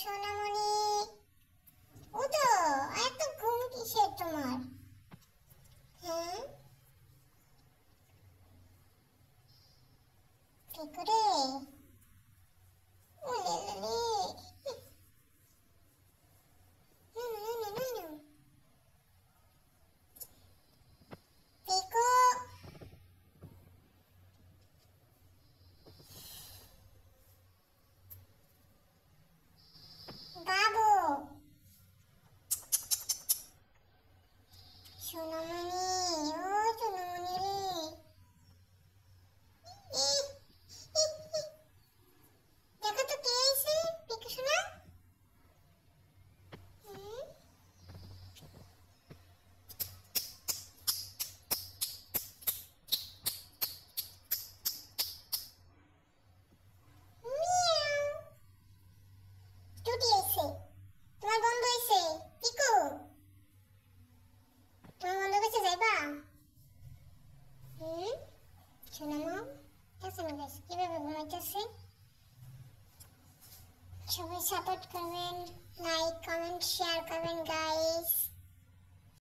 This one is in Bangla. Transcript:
সোনামণি, উঠো। এত ঘুম কিসের তোমার? হ্যাঁ, কি করে? ওলে লে, না না না না না, পিকো। বাবু, সোনামণি, ও সোনামণি রে। ইহ, ইহ, ইহ। দেখো তো কে আইছে, পিকো সোনা। হুম, মিয়াও। টুটি আইছে, তোমার বন্ধ হইছে। পিকো, তোমার বন্ধ হইছে, যাইবা? হুম, সোনামা, দেখছেন গাইস কিভাবে ঘুমাইতেছে। সবাই সাপোর্ট করবেন, লাইক কমেন্ট শেয়ার করবেন গাইস।